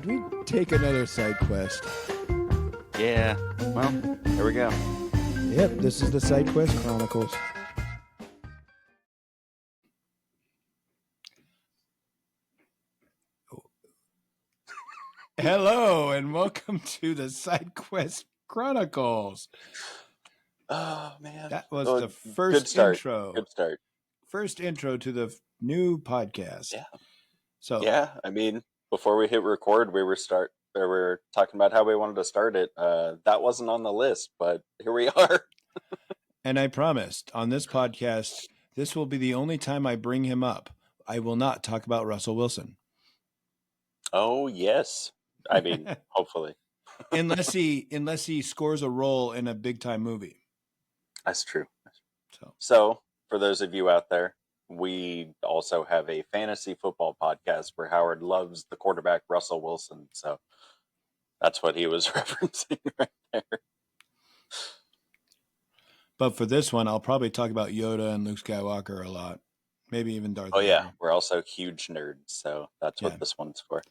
Should we take another side quest? Yeah. Well, here we go. Yep, this is the Sidequest Chronicles. Hello, and welcome to the Sidequest Chronicles. Oh, man. That was the first intro. Good start. First intro to the new podcast. Yeah. So Yeah, I mean, before we hit record, we were talking about how we wanted to start it. That wasn't on the list, but here we are. And I promised on this podcast, this will be the only time I bring him up. I will not talk about Russell Wilson. Oh, yes. I mean, hopefully. unless he scores a role in a big time movie. That's true. So, for those of you out there, we also have a fantasy football podcast where Howard loves the quarterback Russell Wilson. So that's what he was referencing right there. But for this one, I'll probably talk about Yoda and Luke Skywalker a lot. Maybe even Darth Vader. Yeah. We're also huge nerds. So that's what this one's for.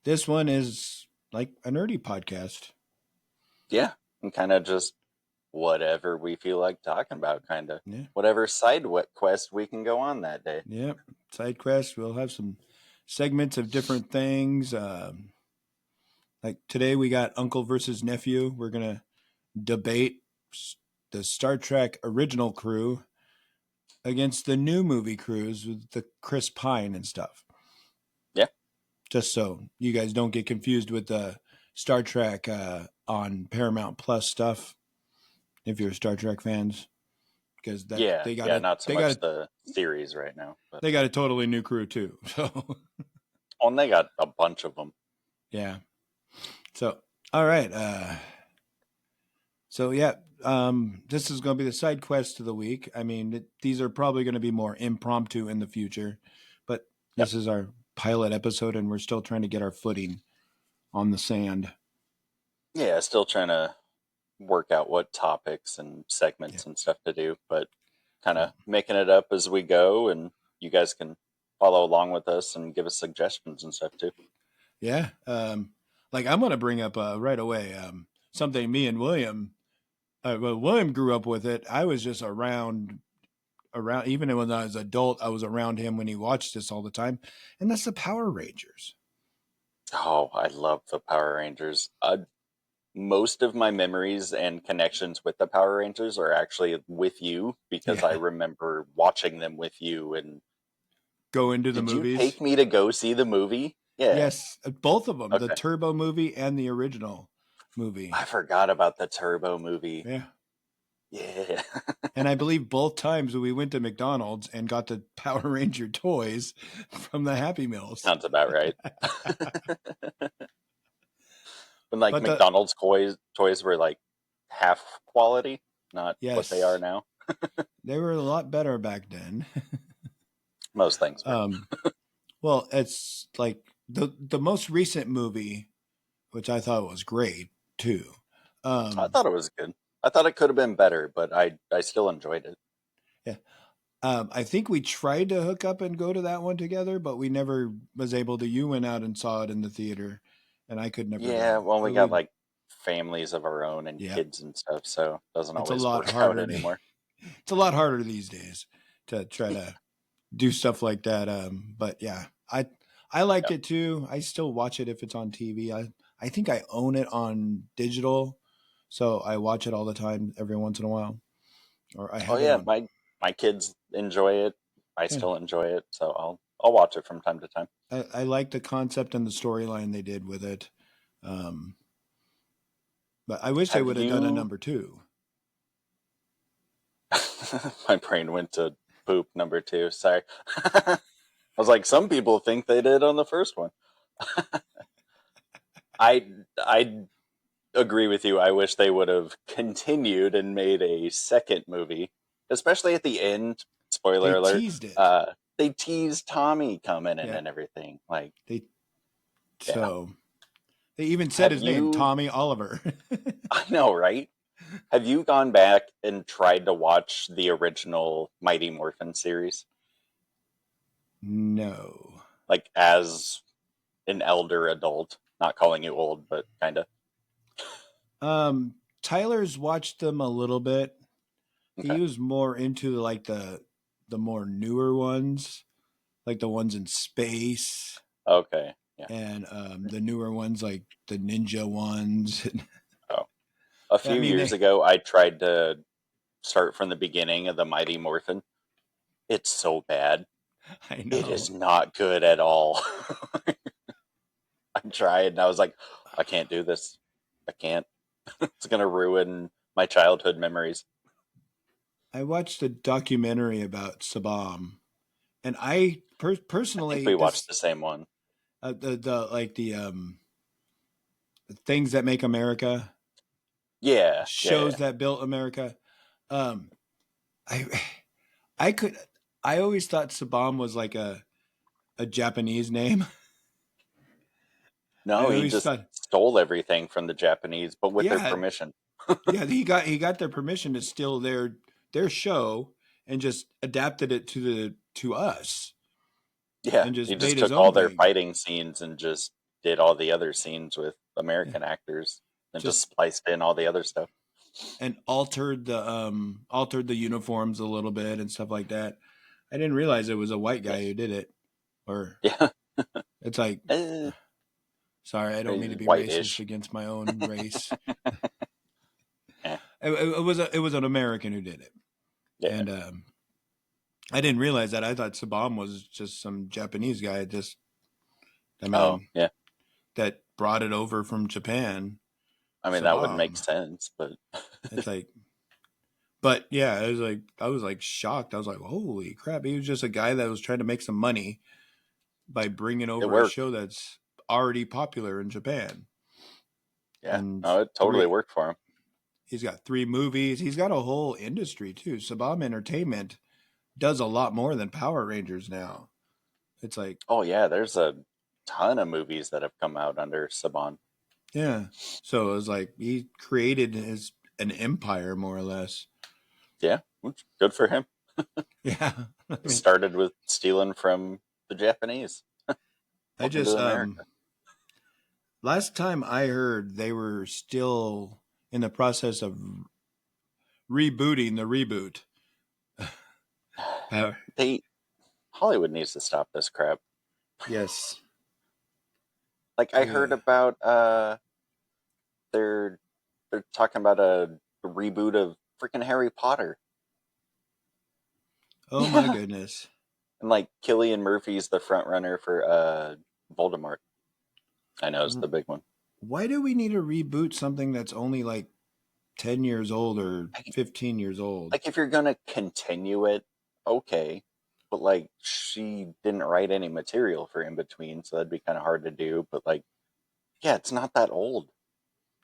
This one is like a nerdy podcast. Yeah. And kind of just whatever we feel like talking about, kind of. Yeah. Whatever side quest we can go on that day. Yep. Side quest. We'll have some segments of different things. Like today we got Uncle versus Nephew. We're going to debate the Star Trek original crew against the new movie crews with the Chris Pine and stuff. Yeah. Just so you guys don't get confused with the Star Trek on Paramount Plus stuff. If you're Star Trek fans, because they got not so much the series right now. But they got a totally new crew too. So, and they got a bunch of them. Yeah. So, all right. This is going to be the side quest of the week. I mean, these are probably going to be more impromptu in the future, but this is our pilot episode, and we're still trying to get our footing on the sand. Yeah, still trying to work out what topics and segments and stuff to do, but kind of making it up as we go, and you guys can follow along with us and give us suggestions and stuff too. Yeah. Like I'm going to bring up right away something me and William grew up with it. I was just around, even when I was an adult, I was around him when he watched this all the time. And that's the Power Rangers. Oh, I love the Power Rangers. Most of my memories and connections with the Power Rangers are actually with you because I remember watching them with you and go into the movies. Did you take me to go see the movie? Yeah. Yes, both of them, the Turbo movie and the original movie. I forgot about the Turbo movie. Yeah. Yeah. And I believe both times we went to McDonald's and got the Power Ranger toys from the Happy Meals. Sounds about right. But McDonald's toys were like half quality, not what they are now. They were a lot better back then. Most things were. Well, it's like the most recent movie, which I thought was great too. I thought it was good. I thought it could have been better, but I still enjoyed it. Yeah. I think we tried to hook up and go to that one together, but we never was able to. You went out and saw it in the theater, and I could never. Yeah, well, we got like families of our own and kids and stuff, so it doesn't always work out anymore. It's a lot harder these days to try to do stuff like that. But yeah, I liked it too. I still watch it if it's on TV. I think I own it on digital, so I watch it all the time every once in a while. Or I have my kids enjoy it. I still enjoy it, so I'll watch it from time to time. I like the concept and the storyline they did with it. But I wish they would have done a number 2. My brain went to poop number 2. Sorry. I was like, some people think they did on the first one. I agree with you. I wish they would have continued and made a second movie, especially at the end. Spoiler alert. Teased it. They teased Tommy coming in and everything. Like they even said his name, Tommy Oliver. I know, right? Have you gone back and tried to watch the original Mighty Morphin series? No. Like as an elder adult? Not calling you old, but kind of. Tyler's watched them a little bit. Okay. He was more into like the more newer ones, like the ones in space, Okay. Yeah. and the newer ones like the ninja ones. Oh. A I few mean, years ago, I tried to start from the beginning of the Mighty Morphin. It's so bad. I It is know. not good at all. I tried and I was like, I can't do this. I can't. It's going to ruin my childhood memories. I watched a documentary about Sabam, and I I think personally we watched this the same one. the like the things that make America, Yeah. Yeah. shows Yeah. that built America. Um, I I could I always thought Sabam was like a Japanese name. No, I he always just thought, stole everything from the Japanese, but with their yeah, permission. yeah, he got their permission to steal their show and just adapted it to us Yeah. and He just just made his took all own their thing. fighting scenes and just did all the other scenes with Yeah, American actors and just just spliced in all the other stuff. and altered the uniforms a little bit and stuff like that. I didn't realize it was a white Yeah. guy who did it. Or Yeah. it's like, Eh, sorry, I don't mean to be racist white-ish. against my own race. Yeah. It was an American who did it, Yeah. and I didn't realize that. I thought Sabam was just some Japanese guy. Just, I Oh, mean, yeah. that brought it over from Japan. I mean, that would make Sabam. sense, but It's like, but yeah, I was like shocked. I was like, holy crap! He was just a guy that was trying to make some money by bringing it over a worked. show that's already popular in Japan. Yeah. And No, it totally worked for him. he's got 3 movies. He's got a whole industry too. Sabam Entertainment does a lot more than Power Rangers now. It's like, Oh, yeah. There's a ton of movies that have come out under Saban. yeah. So it was like he created an empire more or less. Yeah. Which, good for him. Yeah. I It mean, started with stealing from the Japanese. I Welcome to just America. last time I heard they were still in the process of rebooting the reboot. Power. They Hollywood needs to stop this crap. Yes. Like I heard We about they're they're talking about a reboot of freaking Harry Potter. Oh my Yeah. goodness. And like Killian Murphy's the front runner for Voldemort. I know it's the big one. Why do we need to reboot something that's only like 10 years old or Like, 15 years old? like if you're gonna continue it, okay. But like she didn't write any material for in between, so that'd be kind of hard to do. But like, yeah, it's not that old.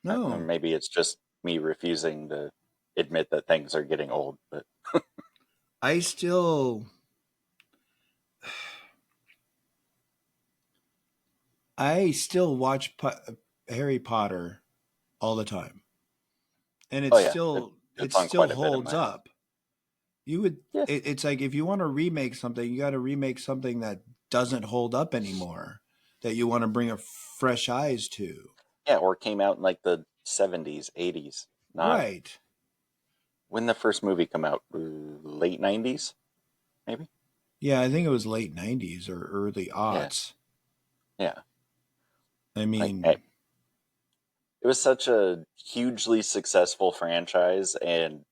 Or No. maybe it's just me refusing to admit that things are getting old. But I still I still watch Harry Potter all the time. And oh yeah, it it's on still quite a bit in holds my house. up. You would Yeah, it's like if you want to remake something, you got to remake something that doesn't hold up anymore, that you want to bring a fresh eyes to. yeah, or came out in like the 70s, 80s. Not Right. when the first movie come out, late 90s, maybe. Yeah, I think it was late 90s or early Yeah, aughts. yeah. I Like hey, mean, it was such a hugely successful franchise, and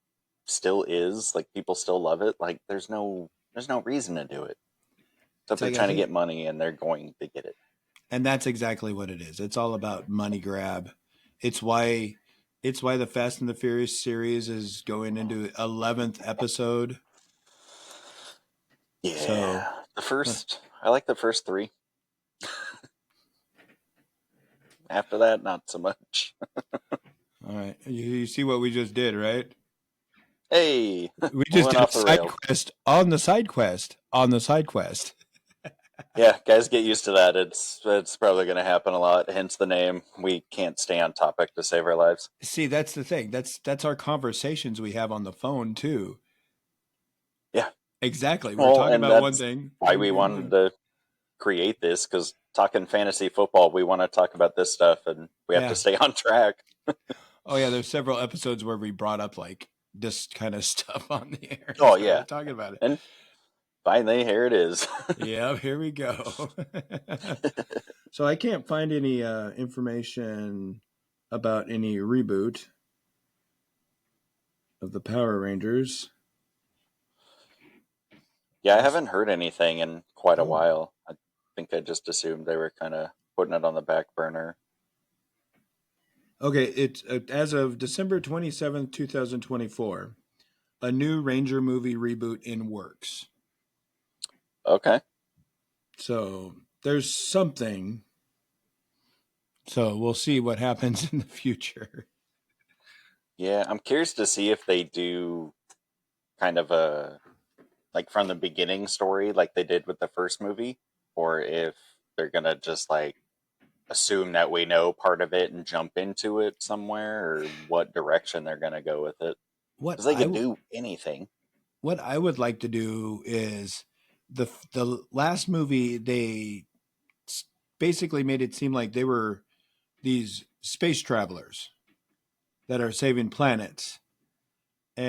still is. Like people still love it. Like there's no reason to do it. Except it's they're like I trying to think, get money, and they're going to get it. and that's exactly what it is. It's all about money grab. It's why it's why the Fast and the Furious series is going into 11th episode. So, Yeah, all I like the first three. After that, not so much. right. You see what we just did, right? Hey, We we just went did a off the side rails. quest on the side quest on the side quest. Yeah, guys, get used to that. It's probably going to happen a lot. Hence the name. We can't stay on topic to save our lives. See, that's the thing. That's our conversations we have on the phone too. Yeah. Exactly. We're Well, talking and about one that's thing. why we wanted to create this, because talking fantasy football, we want to talk about this stuff, and we have to Yeah. stay on track. Oh yeah, there's several episodes where we brought up like this kind of stuff on the air and Oh started yeah, talking about it. and finally here it is. Yeah, here we go. So I can't find any information about any reboot of the Power Rangers. Yeah, I Just haven't heard anything in quite a oh, while. I think I just assumed they were kind of putting it on the back burner. okay. It's as of December 27th, 2024. A new Ranger movie reboot in works. Okay. So there's something. So we'll see what happens in the future. Yeah, I'm curious to see if they do kind of a like from the beginning story like they did with the first movie, or if they're gonna just like assume that we know part of it and jump into it somewhere, or what direction they're gonna go with it. What Because they I could do anything. what I would like to do is the last movie they basically made it seem like they were these space travelers that are saving planets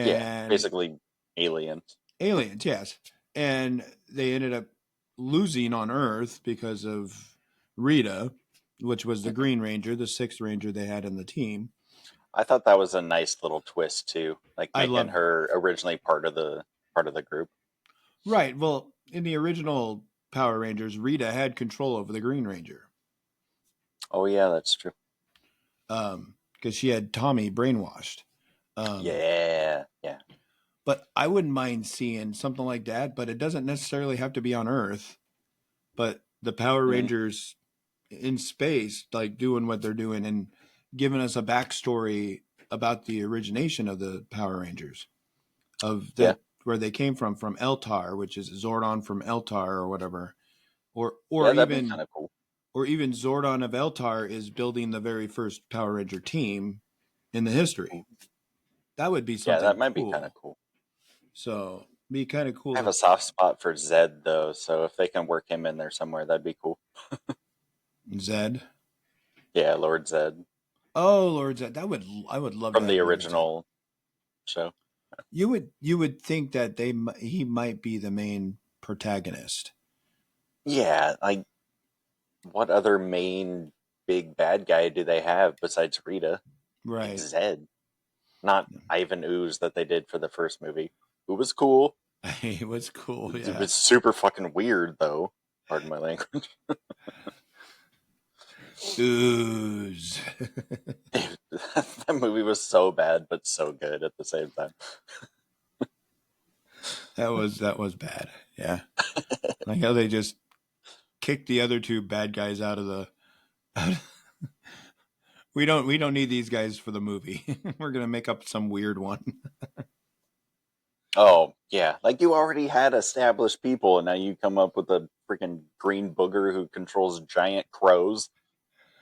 Yeah, and basically aliens. aliens, yes. And they ended up losing on Earth because of Rita, which was the Green Ranger, the sixth Ranger they had in the team. I thought that was a nice little twist too, like I making love her originally part of the group. right. Well, in the original Power Rangers, Rita had control over the Green Ranger Oh yeah, that's true. because she had Tommy brainwashed. Um, Yeah, yeah, but I wouldn't mind seeing something like that, but it doesn't necessarily have to be on Earth. But the Power mm, Rangers in space, like doing what they're doing and giving us a backstory about the origination of the Power Rangers, of yeah, the where they came from Eltar, which is Zordon from Eltar or whatever, or yeah. That'd be kind of cool. or even Zordon of Eltar is building the very first Power Ranger team in the history. Ooh, That would be yeah, something that might be kind of cool. cool. So be kind of I cool have a to soft spot for Zed though, so if they can work him in there somewhere, that'd be cool. Zed. Yeah, Lord Zed Oh Lord Zed, that would I would love to from have the Lord Zed. original show. You would think that he might be the main protagonist. Yeah, like what other main big bad guy do they have besides Rita? Like Right. Zed, not Ivan Ooze that they did for the first movie, who was cool. It was cool, It yeah. was super fucking weird though. Pardon my language. Ooze. That movie was so bad but so good at the same time. that was bad. Yeah. Like how they just kicked the other two bad guys out of the we don't need these guys for the movie. We're gonna make up some weird one. Oh yeah, like you already had established people, and now you come up with a freaking green booger who controls giant crows.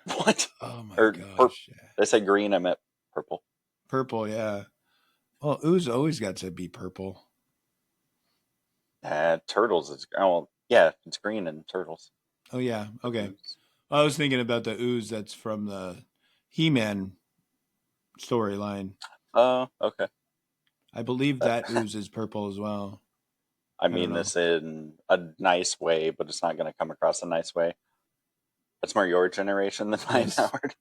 What? Oh my Or gosh. Yeah. Did I say green? I meant purple. Purple, yeah. Well, Ooze always got to be purple. Turtles is yeah, it's green and turtles. Oh yeah. Okay. Ooze. I was thinking about the ooze that's from the He-Man storyline. Oh, okay. I believe That, that ooze is purple as well. I I don't mean know. this in a nice way, but it's not going to come across a nice way. That's more your generation than mine, Yes, Howard.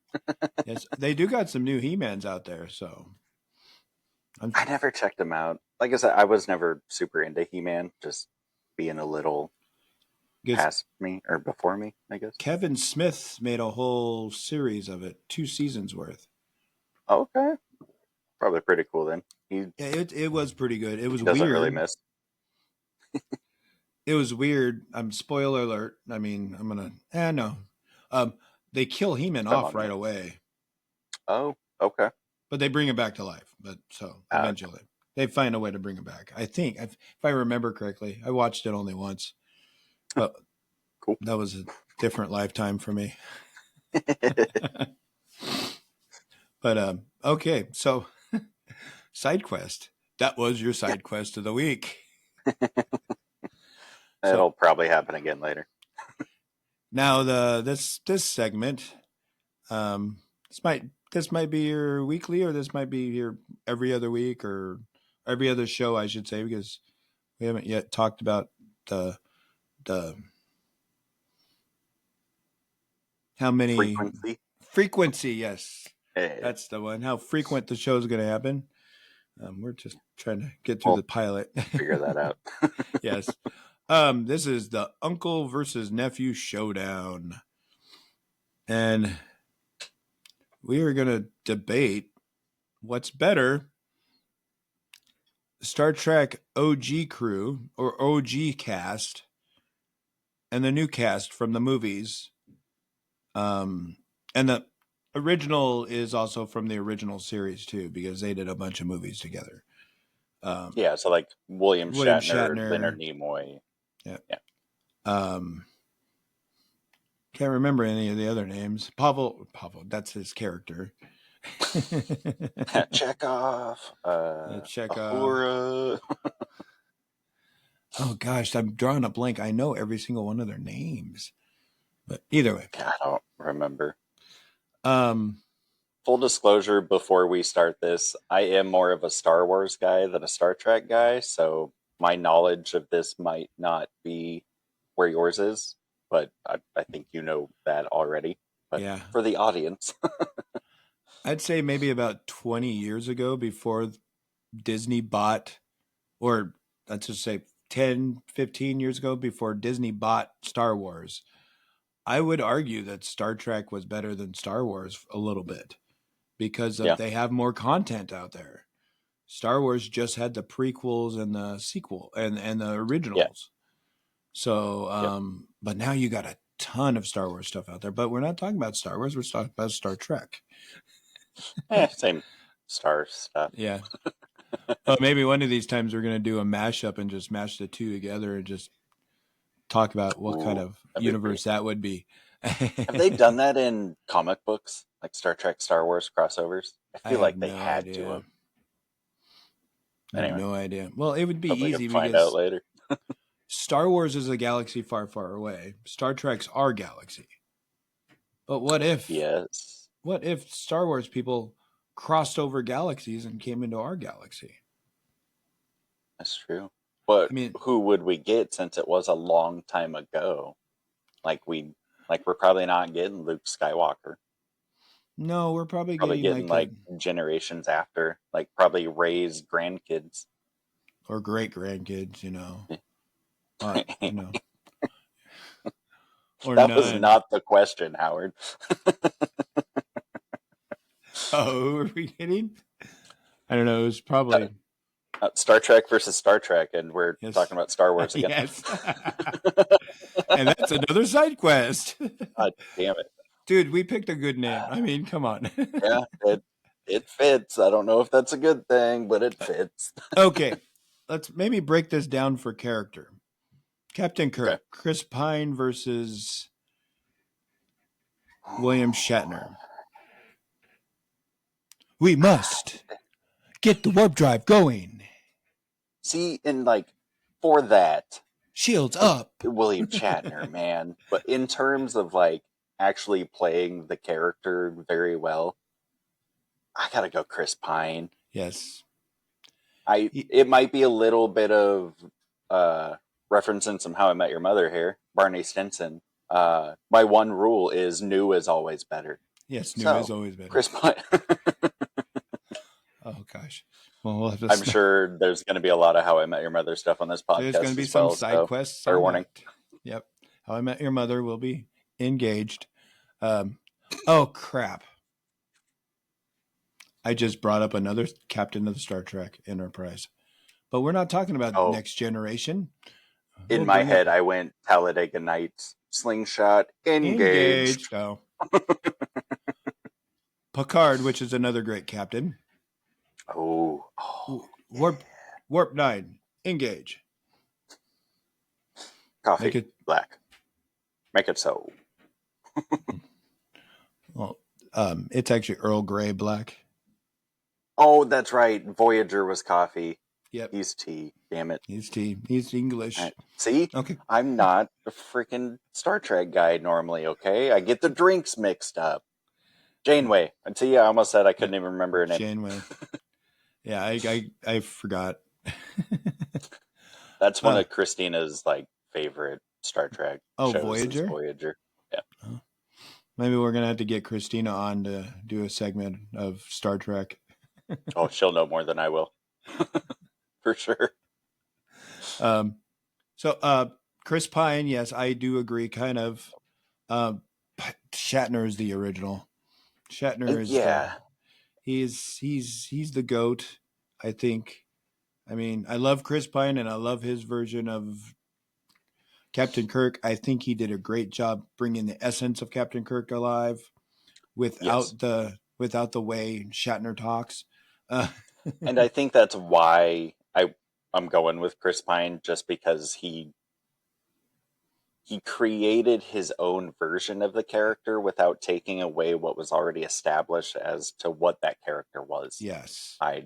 yes, they do got some new He-Mans out there. So I'm I never checked them out. Like I said, I was never super into He-Man, just being a little guess past me or before me, I guess. Kevin Smith made a whole series of it, 2 seasons worth. Okay, probably pretty cool then. He Yeah, it was pretty good. It was he doesn't really weird. miss. It was weird. Spoiler alert. I mean, I'm gonna. No. Um, they kill He-Man Come off on, right man. away, Oh, okay. but they bring him back to life. But so Okay. eventually, they find a way to bring him back. I think, if I remember correctly, I watched it only once, but Cool. that was a different lifetime for me. But okay, so side quest. That was your side quest of the week. So It'll probably happen again later. Now this segment, this might be your weekly, or this might be your every other week, or every other show, I should say, because we haven't yet talked about the how many frequency. Yes, that's the one. How frequent the show is going to happen. We're just trying to get through the pilot. Figure that out. Yes. This is the uncle versus nephew showdown. And we are going to debate what's better, Star Trek OG crew or OG cast and the new cast from the movies. And the original is also from the original series too, because they did a bunch of movies together. Yeah, so like William Shatner, Leonard Nimoy. Yeah. Can't remember any of the other names. Pavel, that's his character. Chekhov. Chekhov. Uhura. Oh gosh, I'm drawing a blank. I know every single one of their names, but either way, I don't remember. Full disclosure, before we start this, I am more of a Star Wars guy than a Star Trek guy, so my knowledge of this might not be where yours is, but I think you know that already. But yeah, for the audience, I'd say maybe about 20 years ago, before Disney bought, or let's just say 10, 15 years ago, before Disney bought Star Wars, I would argue that Star Trek was better than Star Wars a little bit, because of they have more content out there. Star Wars just had the prequels and the sequel and the originals. So, but now you got a ton of Star Wars stuff out there. But we're not talking about Star Wars. We're talking about Star Trek. same Star stuff. Yeah. Well, maybe one of these times we're going to do a mashup and just mash the two together and just talk about what kind of universe that would be. Have they done that in comic books, like Star Trek, Star Wars crossovers? I feel like they had to have. I have no idea. Well, it would be easy find out later. Star Wars is a galaxy far, far away. Star Trek's our galaxy. But what if? Yes. What if Star Wars people crossed over galaxies and came into our galaxy? That's true. But who would we get, since it was a long time ago? We're probably not getting Luke Skywalker. No, we're probably getting like generations after, like probably Rey's grandkids or great grandkids, you know. Or that was not the question, Howard. Oh, were we kidding? I don't know. It was probably Star Trek versus Star Trek, and we're talking about Star Wars again. Yes. And that's another side quest. God damn it. Dude, we picked a good name. I mean, come on. Yeah, it fits. I don't know if that's a good thing, but it fits. Okay. Let's maybe break this down for character. Captain Kirk, okay. Chris Pine versus William Shatner. We must get the warp drive going. See, and for that, shields up, William Shatner, man. But in terms of actually playing the character very well, I gotta go Chris Pine. Yes, it might be a little bit of referencing some How I Met Your Mother here, Barney Stinson. My one rule is new is always better. Yes, new is always better. Chris Pine. Oh gosh. Well, I'm sure there's going to be a lot of How I Met Your Mother stuff on this podcast. There's going to be some side quests. Fair warning. Yep. How I Met Your Mother will be engaged. Oh crap! I just brought up another captain of the Star Trek Enterprise, but we're not talking about Next Generation. In my head, I went Talladega Nights, slingshot, engaged. Oh. Picard, which is another great captain. Oh. Warp 9, engage. Coffee, make it black. Make it so. Well, it's actually Earl Grey black. Oh, that's right. Voyager was coffee. Yep. He's T. Damn it. He's T. He's English. See? Okay. I'm not a freaking Star Trek guy normally, okay? I get the drinks mixed up. Janeway. Until I almost said I couldn't even remember her name. Janeway. Yeah, I forgot. That's one of Christina's like favorite Star Trek shows Voyager? is Voyager. Yeah. Maybe we're gonna have to get Christina on to do a segment of Star Trek. Oh, she'll know more than I will. For sure. So Chris Pine, yes, I do agree. Kind of. Shatner is the original. Shatner is Yeah. he's the goat. I think. I mean, I love Chris Pine and I love his version of Captain Kirk. I think he did a great job bringing the essence of Captain Kirk alive Yes. without the way Shatner talks. And I think that's why I'm going with Chris Pine, just because he created his own version of the character without taking away what was already established as to what that character was. Yes. I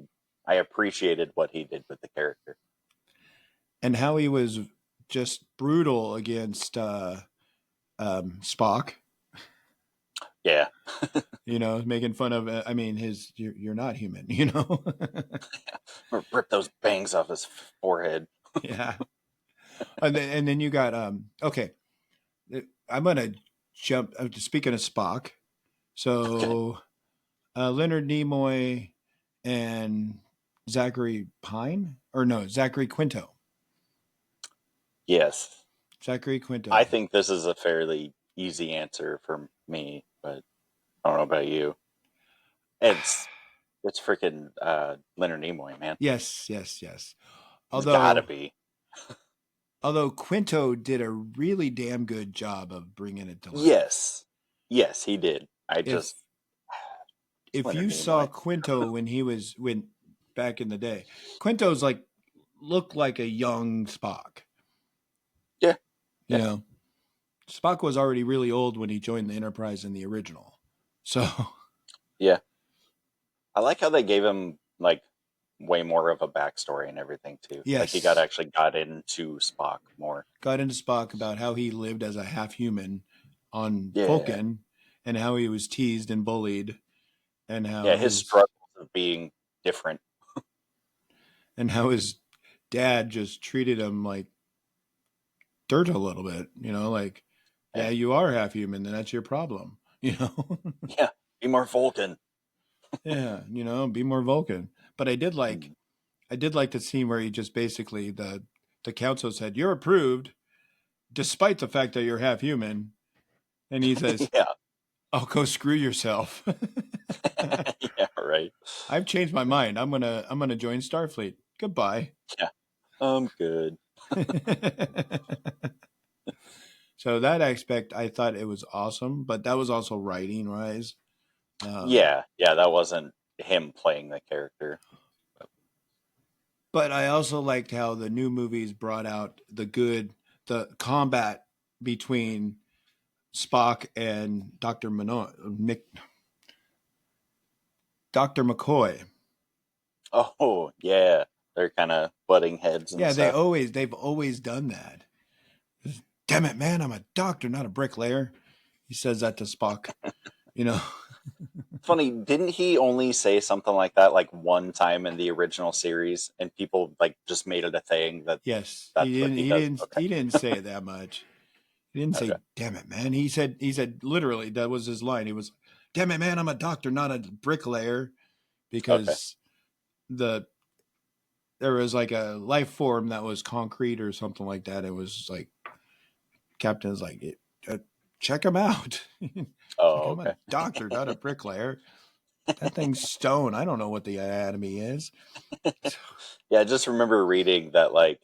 appreciated what he did with the character. And how he was just brutal against Spock. Yeah. Making fun of. I mean, you're not human. I'm gonna rip those bangs off his forehead. Yeah. And then you got okay. I'm gonna jump. Speaking of Spock, so Leonard Nimoy and Zachary Quinto. Yes. Zachary Quinto. I think this is a fairly easy answer for me, but I don't know about you. It's freaking Leonard Nimoy, man. Yes. It's gotta be. Although Quinto did a really damn good job of bringing it to life. Yes, he did. If you saw Quinto when back in the day, Quinto's looked like a young Spock. Yeah. Spock was already really old when he joined the Enterprise in the original. So yeah. I like how they gave him way more of a backstory and everything too. Yes. He got into Spock more. Got into Spock about how he lived as a half human on Vulcan and how he was teased and bullied and how his struggles of being different. And how his dad just treated him like dirt a little bit, yeah, you are half human, then that's your problem, Yeah, be more Vulcan. Yeah, be more Vulcan. But I did like the scene where he just basically the council said, "You're approved, despite the fact that you're half human," and he says, "Yeah, I'll go screw yourself." Yeah, right. I've changed my mind. I'm gonna join Starfleet. Goodbye. Yeah, I'm good. So that aspect, I thought it was awesome, but that was also writing wise. Yeah, that wasn't him playing the character. But I also liked how the new movies brought out the combat between Spock and Dr. McCoy. Oh, yeah. They're kind of butting heads and stuff. They've always done that. Damn it, man, I'm a doctor, not a bricklayer. He says that to Spock. Funny, didn't he only say something like that one time in the original series, and people just made it a thing that yes, that's what he does? He didn't say it that much. He didn't say, "Damn it, man." He said literally, that was his line. He was, "Damn it, man, I'm a doctor, not a bricklayer," because there was a life form that was concrete or something like that. It was Captain's check him out. Oh, I'm a doctor, not a bricklayer. That thing's stone. I don't know what the anatomy is. Yeah, I just remember reading that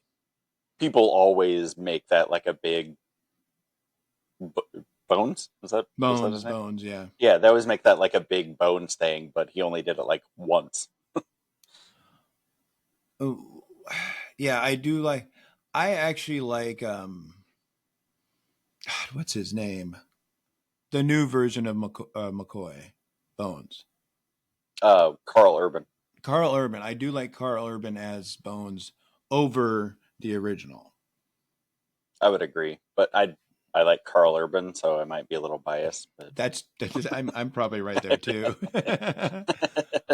people always make that a big bones. Was that his name? Bones, yeah. Yeah, they always make that a big bones thing, but he only did it once. Oh, yeah, I do like. I actually like. What's his name? The new version of McCoy, Bones. Carl Urban. Carl Urban. I do like Carl Urban as Bones over the original. I would agree, but I like Carl Urban, so I might be a little biased. But I'm probably right there too.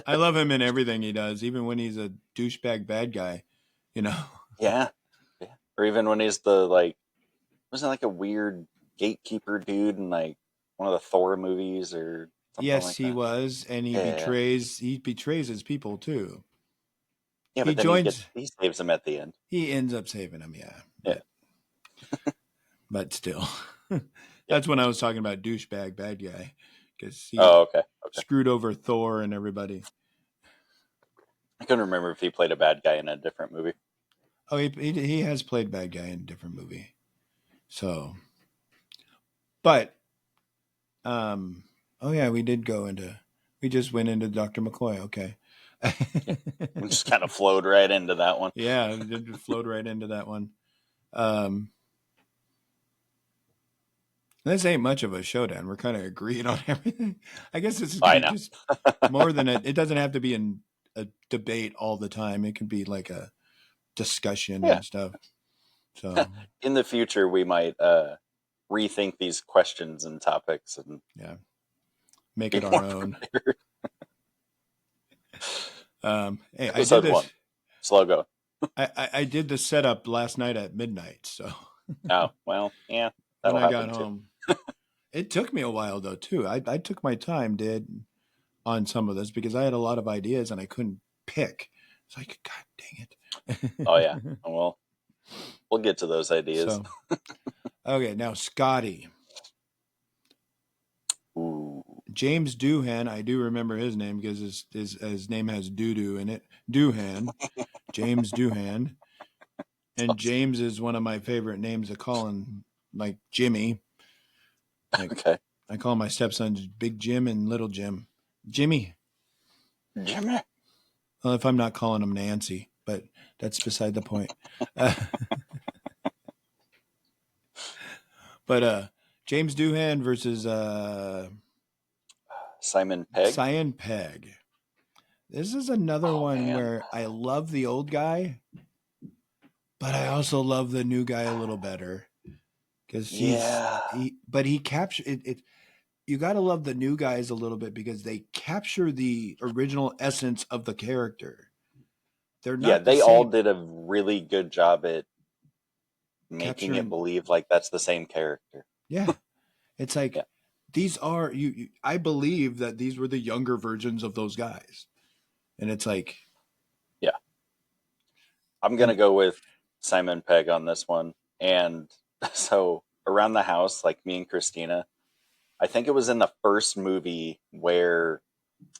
I love him in everything he does, even when he's a douchebag bad guy. You know. yeah, yeah, or even when he's the like, wasn't it like a weird gatekeeper dude in like one of the Thor movies or something Yes, like he that? was, and Yeah, he betrays his people too. yeah, He but then joins. he saves him at the end. He ends up saving him, yeah, Yeah, but still, yeah. that's when I was talking about douchebag bad guy because he Oh, okay, okay. screwed over Thor and everybody. I couldn't remember if he played a bad guy in a different movie. Oh, he has played bad guy in a different movie. So, but oh yeah, we just went into Dr. McCoy. Okay. Yeah, we just kind of flowed right into that one. Yeah, it flowed right into that one. Um, this ain't much of a showdown. We're kind of agreed on everything. I guess this is going I to be know. just more than it doesn't have to be a debate all the time. It can be like a discussion Yeah. and stuff. So, In the future, we might rethink these questions and topics and yeah, make be it our more own. prepared. Hey, I did Episode this. one, slow go. I did the setup last night at midnight. So Oh, well, yeah, when that'll I got happen too. home, it took me a while though too. I took my time, did on some of this because I had a lot of ideas and I couldn't pick. It's like, God dang Oh yeah, it. well, we'll get to those ideas. So, okay, now Scotty. Ooh, James Doohan, I do remember his name because his name has doo doo in it. Doohan, James Doohan. And awesome. James is one of my favorite names to call him, like Jimmy. Like Okay, I call my stepsons Big Jim and Little Jim. Jimmy. Jimmy. Well, if I'm not calling him Nancy, but that's beside the point. Uh, but James Doohan versus Simon Pegg. Cyan Pegg. This is another Oh one man, where I love the old guy, but I also love the new guy a little better because yeah, he captured it. You got to love the new guys a little bit because they capture the original essence of the character. They're yeah. not the They all same did a really good job at making it capturing. believe like that's the same character. Yeah, it's like Yeah, these are I believe that these were the younger versions of those guys, and it's like, yeah. I'm gonna and go with Simon Pegg on this one. And so around the house, like me and Christina, I think it was in the first movie where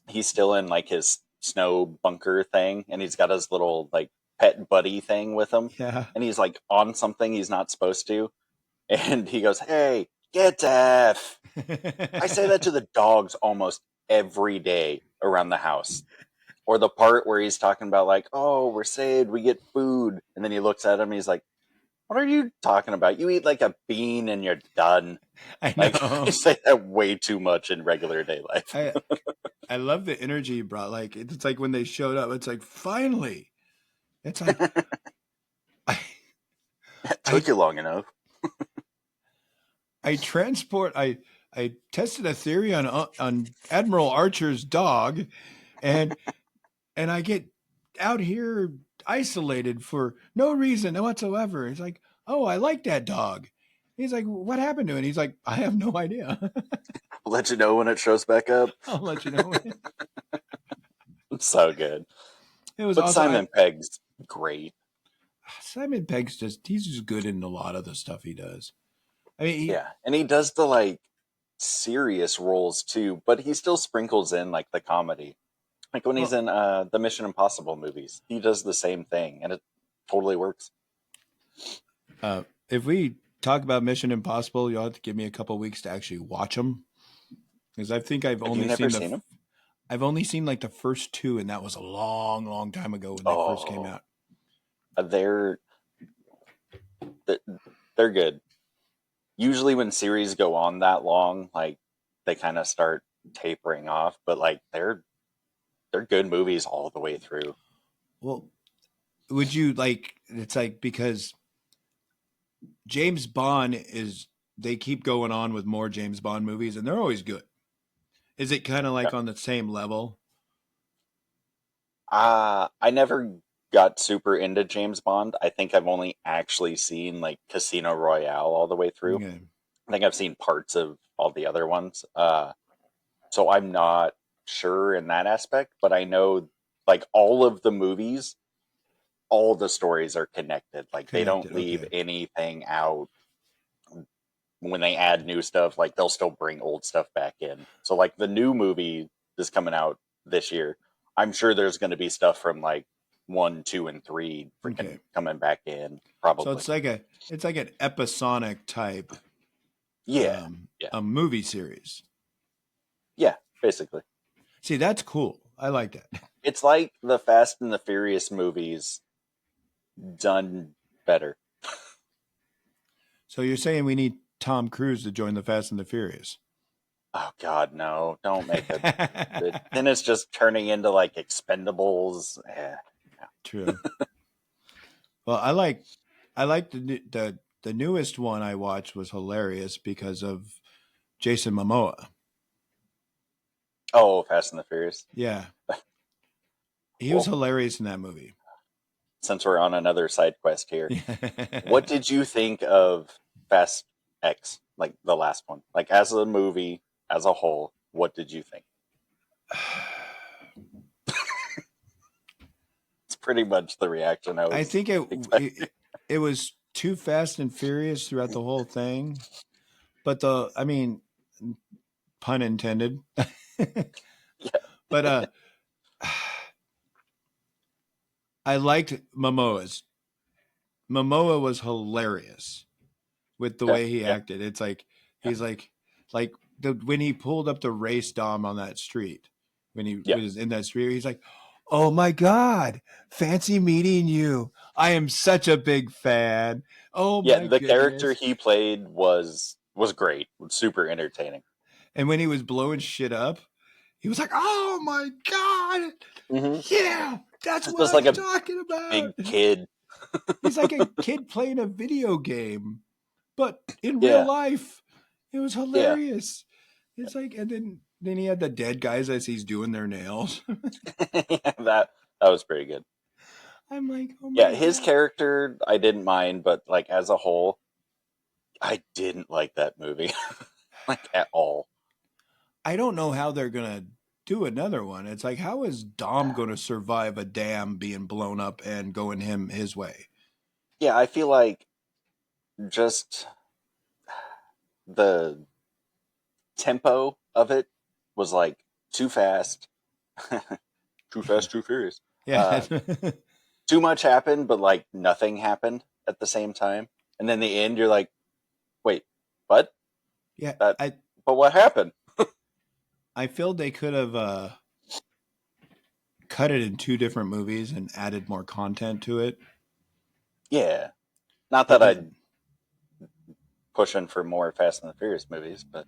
he's still in like his snow bunker thing and he's got his little like pet buddy thing with him yeah. and he's like on something he's not supposed to and he goes, "Hey, get F." I say that to the dogs almost every day around the house. Or the part where he's talking about like, "Oh, we're saved, we get food." And then he looks at him and he's like, "What are you talking about? You eat like a bean and you're done." I Like I know. say that way too much in regular day life. I I love the energy he brought. Like it's like when they showed up, it's like finally. It's like I It I took you long enough. I transport I tested a theory on Admiral Archer's dog, and I get out here isolated for no reason whatsoever. It's like, oh, I like that dog. He's like, what happened to it? He's like, I have no idea. I'll let you know when it shows back up. I'll let you know. It's so good. It was But also Simon Pegg's great. Simon Pegg's he's just good in a lot of the stuff he does. I mean, Yeah. And he does the like serious roles too, but he still sprinkles in like the comedy. Like when he's well, in the Mission Impossible movies, he does the same thing and it totally works. if we talk about Mission Impossible, you'll have to give me a couple weeks to actually watch them because I think Have you never seen him? I've only seen like the first two, and that was a long, long time ago when they first came Oh, out. they're they're good. Usually when series go on that long, like they kind of start tapering off, but like they're good movies all the way through. Well, would you like? It's like because James Bond is. They keep going on with more James Bond movies, and they're always good. Is it kind of Yeah. like on the same level? I never got super into James Bond. I think I've only actually seen like Casino Royale all the way through. Okay. I think I've seen parts of all the other ones. So I'm not sure in that aspect, but I know like all of the movies, all the stories are connected. Like they don't Connected. leave Okay. anything out. When they add new stuff, like they'll still bring old stuff back in. So like the new movie is coming out this year. I'm sure there's going to be stuff from like 1, 2, and 3 freaking Okay. coming back in So probably. it's like an episodic type Yeah, yeah, a movie series. yeah. Basically, See, that's cool. I like that. it's like the Fast and the Furious movies done better. So you're saying we need Tom Cruise to join the Fast and the Furious? Oh God, no! Don't make a. Then it's just turning into like Expendables. No. True. Well, I like the newest one I watched was hilarious because of Jason Momoa. Oh, Fast and the Furious. Yeah, he was Well, hilarious in that movie. since we're on another side quest here, what did you think of Fast X, like the last one? Like as a movie, as a whole, what did you think? It's pretty much the reaction I I was think expecting. it was too fast and furious throughout the whole thing. But I mean, pun intended. Yeah, But I liked Momoa's. Momoa was hilarious with the yeah, way he yeah, acted. It's like yeah, he's like the when he pulled up the race dom on that street when he yeah. was in that street, he's like, "Oh my god, fancy meeting you. I am such a big fan. Oh Yeah, my the character goodness." he played was great, super entertaining. And when he was blowing shit up, he was like, "Oh my god, Hmm. yeah, that's what Just I'm like a talking about." big kid. He's like a kid playing a video game, but in real Yeah, life, it was yeah, hilarious. It's like, and then he had the dead guys as he's doing their nails. yeah. That was pretty good. I'm like, oh Yeah, my his god. character I didn't mind, but like as a whole, I didn't like that movie like at all. I don't know how they're gonna do another one. It's like, how is Dom gonna survive a dam being blown up and going his way? Yeah, I feel like just the tempo of it was like too fast, too fast, too furious. Yeah. Uh, too much happened, but like nothing happened at the same time. And then the end, you're like, wait, what? Yeah. That? But what happened? I feel they could have cut it in two different movies and added more content to it Yeah, not that because I'm pushing for more Fast and the Furious movies, but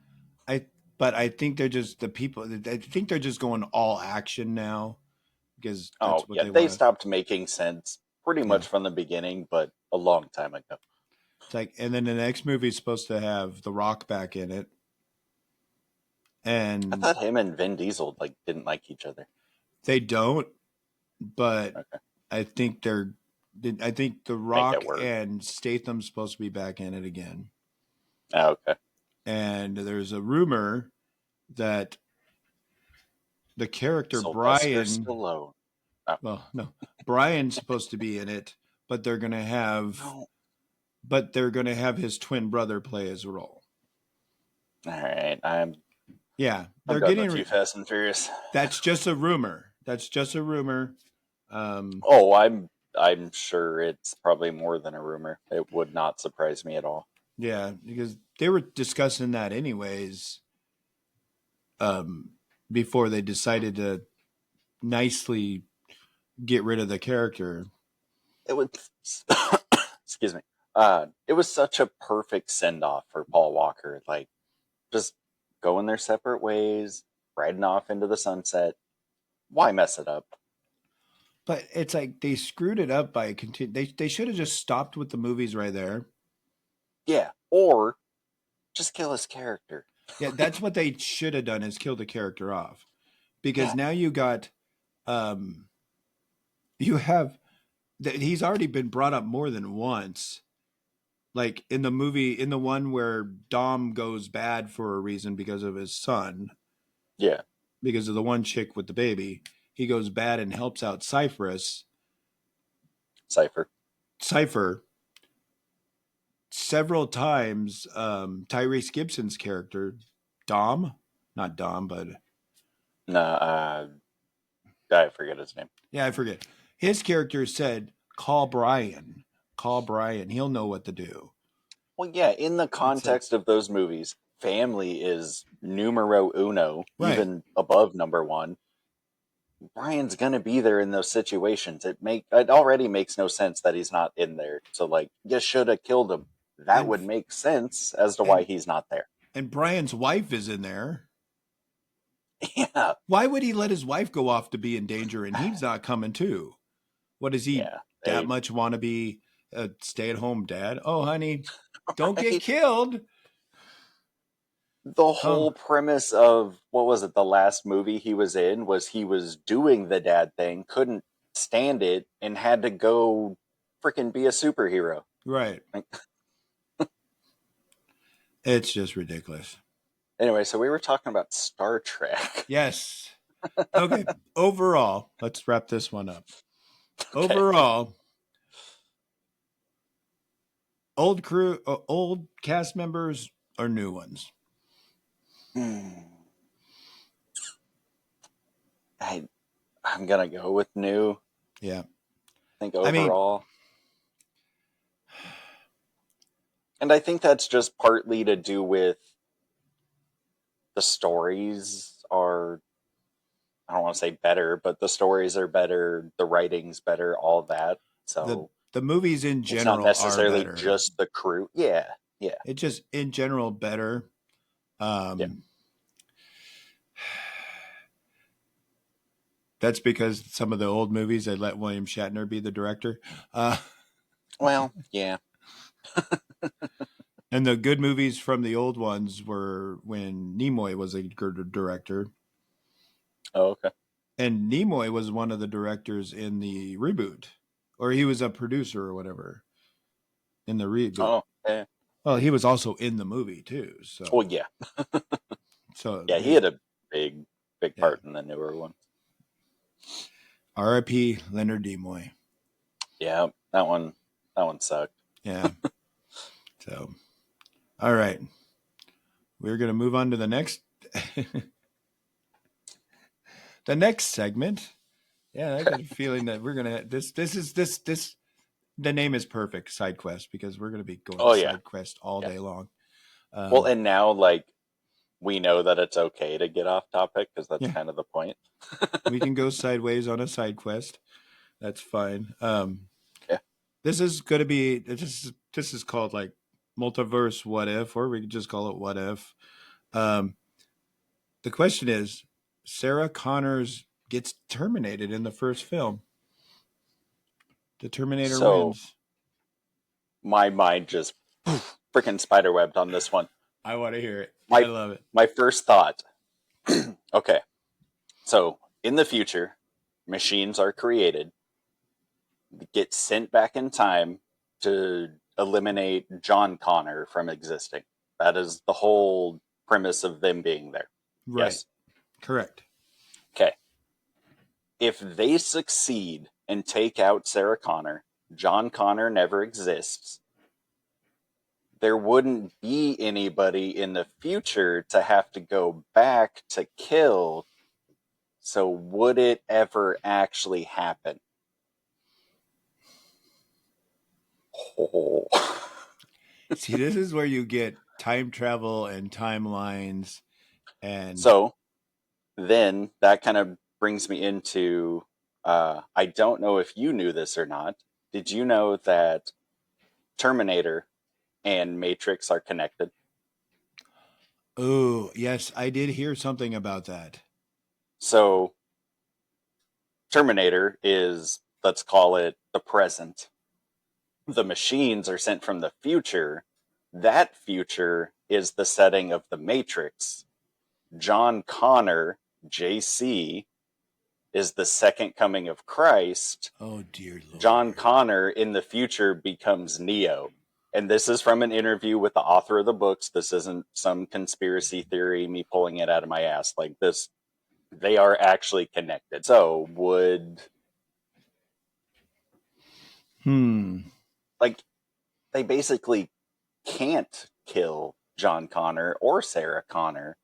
I but I think they're just the people. I think they're just going all action now because oh that's what yeah, they they want to. stopped making sense pretty Yeah, much from the beginning, but a long time ago. it's like, and then the next movie is supposed to have The Rock back in it, I and thought him and Vin Diesel like didn't like each other. they don't. But Okay, I think they're. I think The make it Rock work. and Statham's supposed to be back in it again, Oh, okay, and there's a rumor that the character Sylvester Brian. Stallone. Oh Well, no, Brian's supposed to be in it, but no! they're gonna have his twin brother play his role. All right, Yeah, I'm they're done getting. with you, Fast and Furious. That's just a rumor. That's just a rumor. Oh, I'm sure it's probably more than a rumor. It would not surprise me at all. Yeah, because they were discussing that anyways. Um, Before they decided to nicely get rid of the character. It was excuse me. It was such a perfect send off for Paul Walker. Like just going their separate ways, riding off into the sunset. why mess it up? But it's like they screwed it up by They should have just stopped with the movies right there. Yeah, or just kill his character. Yeah, that's what they should have done is kill the character off, because Yeah, now you got you have he's already been brought up more than once. Like in the movie, in the one where Dom goes bad for a reason because of his son, yeah, because of the one chick with the baby, he goes bad and helps out Cypher. Cypher several times. Tyrese Gibson's character, Dom, not Dom, but No, I forget his name. yeah, I forget. His character said, "Call Brian. Call Brian. He'll know what to do." Well, yeah, in the It's like, context of those movies, family is numero uno, right. even above number one. Brian's gonna be there in those situations. It already makes no sense that he's not in there. So like, you should have killed him. That And would make sense as to why and he's not there. and Brian's wife is in there. Yeah, Why would he let his wife go off to be in danger and he's not coming too? What is he yeah, that much want to be a stay-at-home dad? Oh, honey, don't get right. killed. The Oh, whole premise of what was it? The last movie he was in was he was doing the dad thing, couldn't stand it, and had to go freaking be a superhero. right. Like, It's just ridiculous. anyway, so we were talking about Star Trek. Yes. Okay. Overall, let's wrap this one up. Okay. Overall, old cast members or new ones? Hmm. I I'm gonna go with new. I Yeah. think I mean, overall, and I think that's just partly to do with the stories are. I don't want to say better, but the stories are better, the writing's better, all that. the So the movies in it's not general are necessarily better. just the crew. Yeah, yeah, It's just in general better. yeah. Um, that's because some of the old movies they let William Shatner be the director. Uh, Well, yeah. and the good movies from the old ones were when Nimoy was a good director. Oh, okay. And Nimoy was one of the directors in the reboot, or he was a producer or whatever in the reboot. Oh, yeah. Well, he was also in the movie too. Well, So, yeah, so yeah. He had a big yeah. part in the newer one. R.I.P. Leonard Nimoy. Yeah, that one sucked. Yeah. So, all right, we're gonna move on to the next, the next segment. Yeah, I got a feeling that we're gonna this. This is this. The name is perfect, Side Quest, because we're gonna be going Oh yeah, side quest all yeah. day long. Well, Um, and now like we know that it's okay to get off topic because that's yeah, kind of the point. we can go sideways on a side quest. That's fine. Yeah. This is going to be this is called like multiverse what if, or we could just call it what if. Um, the question is, Sarah Connors gets terminated in the first film. The Terminator So wins. my mind just freaking spiderwebbed on this one. I want to hear it. I My love it. my first thought. Okay, so in the future, machines are created, get sent back in time to eliminate John Connor from existing. That is the whole premise of them being there. Right. Yes. Correct. Okay. If they succeed and take out Sarah Connor, John Connor never exists. There wouldn't be anybody in the future to have to go back to kill. So would it ever actually happen? Oh. See, this is where you get time travel and timelines and So then that kind of brings me into I don't know if you knew this or not. Did you know that Terminator and Matrix are connected? oh, yes, I did hear something about that. So Terminator is, let's call it the present. The machines are sent from the future. That future is the setting of the Matrix. John Connor, JC, is the second coming of Christ. Oh, dear Lord. John Connor in the future becomes Neo. And this is from an interview with the author of the books. This isn't some conspiracy theory, me pulling it out of my ass. Like this, they are actually connected. So would... Like, they basically can't kill John Connor or Sarah Connor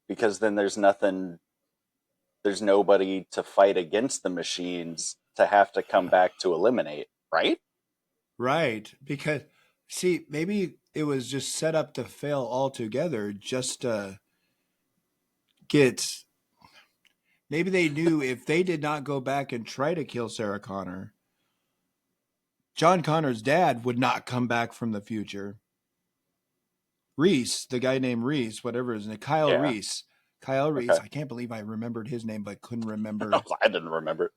because then there's nobody to fight against the machines to have to come back to eliminate, right? Right. Because, see, maybe it was just set up to fail altogether just to get. Maybe they knew if they did not go back and try to kill Sarah Connor, John Connor's dad would not come back from the future. Reese, the guy named Reese, whatever his name, Kyle Yeah. Reese. Kyle Reese. Okay. I can't believe I remembered his name, but couldn't remember. I didn't remember.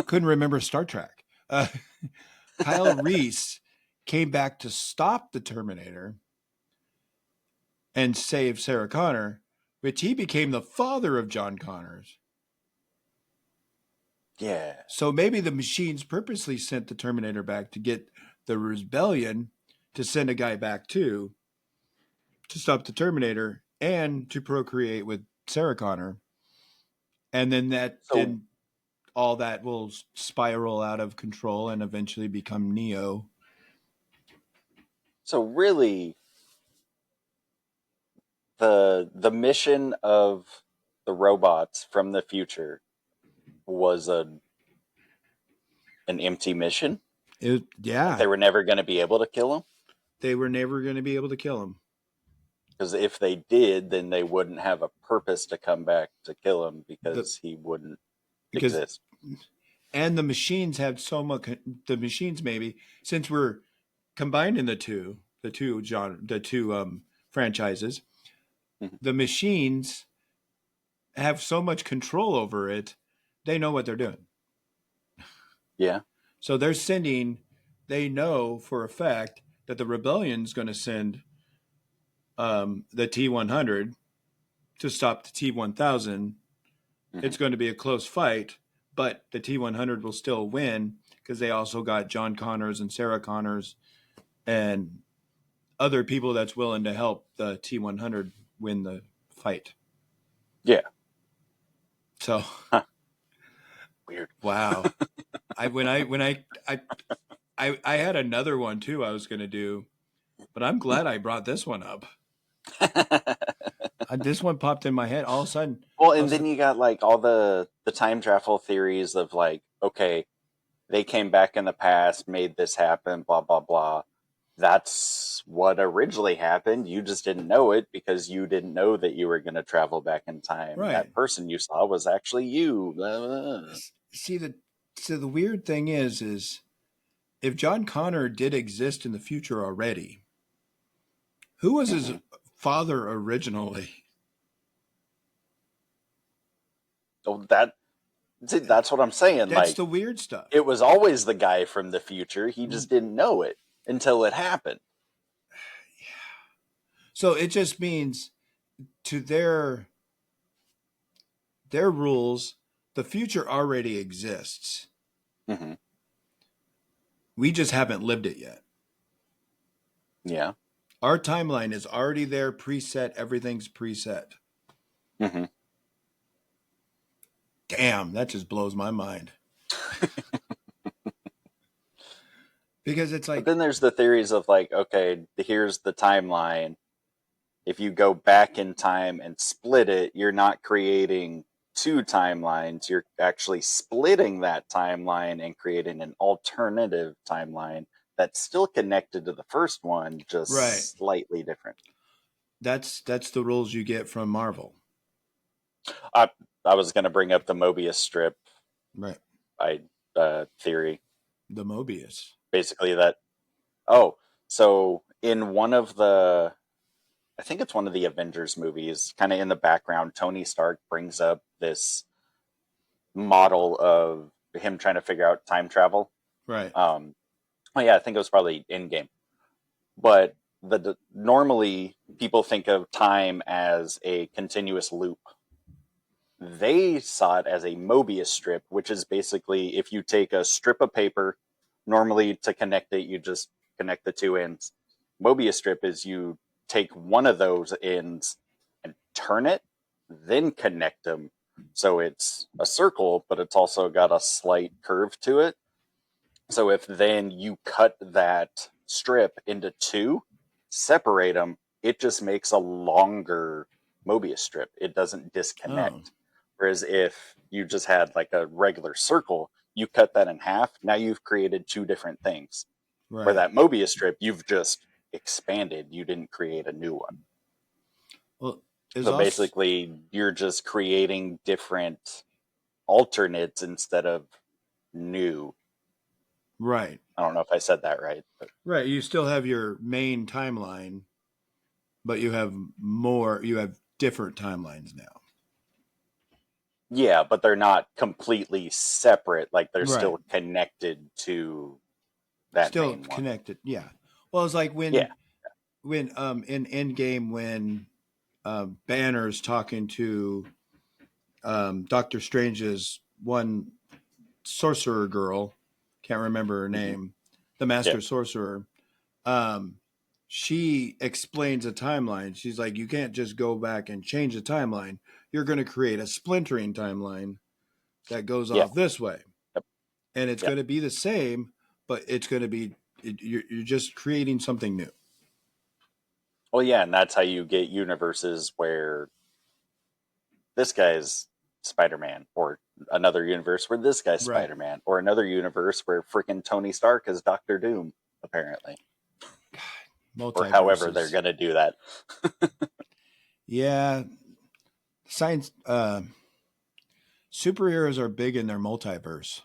Couldn't remember Star Trek. Kyle Reese came back to stop the Terminator and save Sarah Connor, which he became the father of John Connors. Yeah. So maybe the machines purposely sent the Terminator back to get the rebellion to send a guy back to stop the Terminator and to procreate with Sarah Connor. And then then all that will spiral out of control and eventually become Neo. So really, the mission of the robots from the future was an empty mission. Yeah. They were never going to be able to kill him. They were never going to be able to kill him. Because if they did, then they wouldn't have a purpose to come back to kill him because he wouldn't exist. And the machines have so much. The machines, maybe since we're combining the two franchises, Mm-hmm. the machines have so much control over it. They know what they're doing. Yeah. So they're sending. They know for a fact that the rebellion's going to send the T-100 to stop the T-1000. Mm-hmm. It's going to be a close fight, but the T-100 will still win because they also got John Connors and Sarah Connors and other people that's willing to help the T-100 win the fight. Yeah. So weird. Wow. I had another one too I was going to do, but I'm glad I brought this one up. This one popped in my head all of a sudden. Well, and then you got like all the time travel theories of like, okay, they came back in the past, made this happen, blah, blah, blah. That's what originally happened. You just didn't know it because you didn't know that you were going to travel back in time. Right. That person you saw was actually you. Blah, blah. See, the weird thing is if John Connor did exist in the future already, who was his father originally? Oh, that's what I'm saying. That's like the weird stuff. It was always the guy from the future. He just didn't know it until it happened. Yeah. So it just means to their rules, the future already exists. Mm-hmm. We just haven't lived it yet. Yeah. Our timeline is already there, preset. Everything's preset. Mm-hmm. Damn, that just blows my mind. Because it's like... But then there's the theories of like, okay, here's the timeline. If you go back in time and split it, you're not creating two timelines. You're actually splitting that timeline and creating an alternative timeline that's still connected to the first one, just slightly different. That's the rules you get from Marvel. I was going to bring up the Mobius strip, right? Theory. The Mobius, basically that. Oh, so in one of the, I think it's one of the Avengers movies, kind of in the background, Tony Stark brings up this model of him trying to figure out time travel. Right. Oh yeah, I think it was probably in game. But normally people think of time as a continuous loop. They saw it as a Mobius strip, which is basically if you take a strip of paper, normally to connect it, you just connect the two ends. Mobius strip is you take one of those ends and turn it, then connect them. So it's a circle, but it's also got a slight curve to it. So if then you cut that strip into two, separate them, it just makes a longer Mobius strip. It doesn't Oh, disconnect. Whereas if you just had like a regular circle, you cut that in half, now you've created two different things. Where right. that Mobius strip, you've just expanded, you didn't create a new one. Well, is So also basically, you're just creating different alternates instead of new. right. I don't know if I said that right, but Right. You still have your main timeline, but you have more. You have different timelines now. yeah, but they're not completely separate. Like they're Right. still connected to that Still main one. connected. Yeah. Well, it's like Yeah, when in Endgame when Banner's talking to Doctor Strange's one sorcerer girl, can't remember her hmm name, the yeah, master sorcerer. Um, she explains a timeline. She's like, you can't just go back and change the timeline. You're going to create a splintering timeline that goes yeah, off this way, yep, and it's yep. going to be the same, but it's going to be you're just creating something new. Well, yeah, and that's how you get universes where this guy's Spider Man, or another universe where this guy's Right. Spider Man, or another universe where freaking Tony Stark is Doctor Doom, apparently, or however they're Multiverses. going to do that. Yeah, science. Superheroes are big in their multiverse.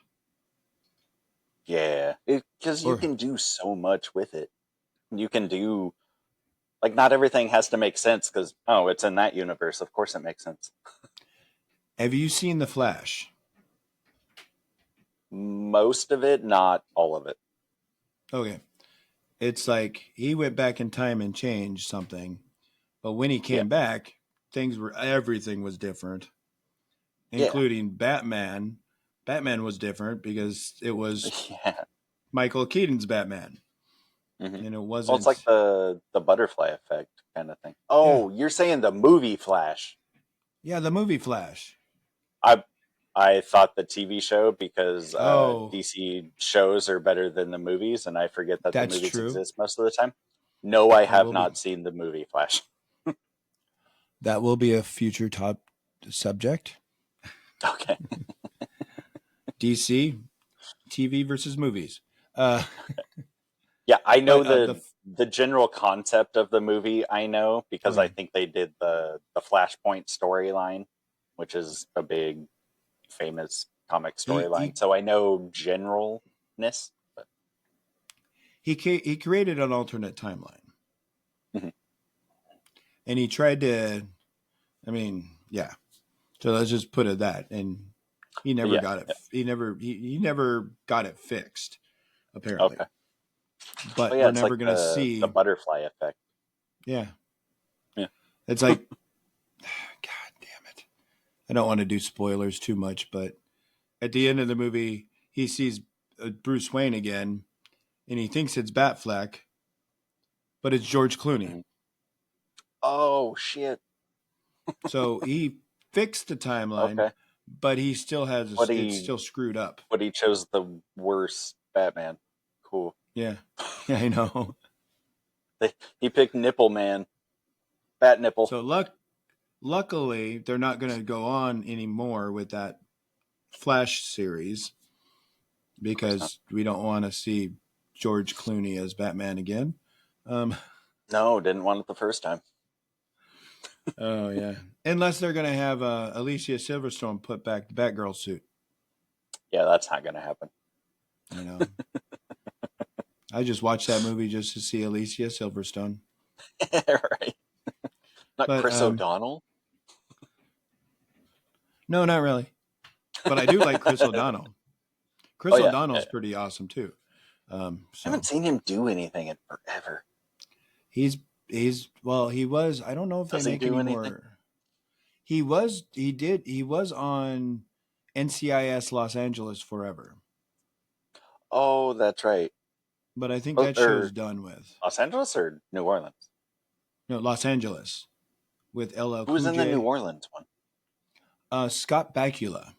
Yeah, because you Or can do so much with it. You can do like not everything has to make sense because oh, it's in that universe. Of course, it makes sense. have you seen the Flash? Most of it, not all of it. Okay, it's like he went back in time and changed something, but when he Yeah, came back, things were everything was different, yeah, including Batman. Batman was different because it was yeah. Michael Keaton's Batman, hmm and it Well, it's like wasn't. the butterfly effect kind of thing. Yeah, Oh, you're saying the movie Flash? yeah, the movie Flash. I I thought the TV show because Oh, DC shows are better than the movies, and I forget that the that's movies true. exist most of the time. No, I That have will be not seen the movie Flash. that will be a future top subject. Okay. DC TV versus movies. Uh, Yeah, I know but the general concept of the movie. I know oh because I yeah, think they did the Flashpoint storyline, which is a big famous comic he storyline. he So I know generalness. But, he created an alternate timeline, mhm. and he tried to. I mean, yeah. So let's just put it that, and he never Yeah, got it. yeah, He never got it fixed. Apparently, okay. Well, but yeah, we're it's like never gonna the see. butterfly effect. Yeah, Yeah, it's like, God damn it. I don't want to do spoilers too much, but at the end of the movie, he sees Bruce Wayne again, and he thinks it's Batfleck, but it's George Clooney. Mhm. Oh shit. So he fixed the timeline, Okay, but he still has but it's he still screwed up. but he chose the worst Batman. Cool. Yeah, yeah, I know. He picked Nipple Man, Bat Nipple. So luckily, they're not going to go on anymore with that Flash series Of course not. because we don't want to see George Clooney as Batman again. Um, No, didn't want it the first time. oh yeah, unless they're going to have Alicia Silverstone put back the Batgirl suit. Yeah, that's not gonna happen. You know, I just watched that movie just to see Alicia Silverstone. Right. Not But Chris O'Donnell. no, not really. But I do like Chris O'Donnell. Chris Oh yeah, O'Donnell's yeah. pretty awesome too. I So haven't seen him do anything in forever. he's well, he was. I don't know if they Does he make do any anything? more. He was on NCIS Los Angeles forever, Oh, that's right. but I think Oh, that show's or done with. Los Angeles or New Orleans? No, Los Angeles with LL Who was Cool in the New J. Orleans one? Scott Bakula.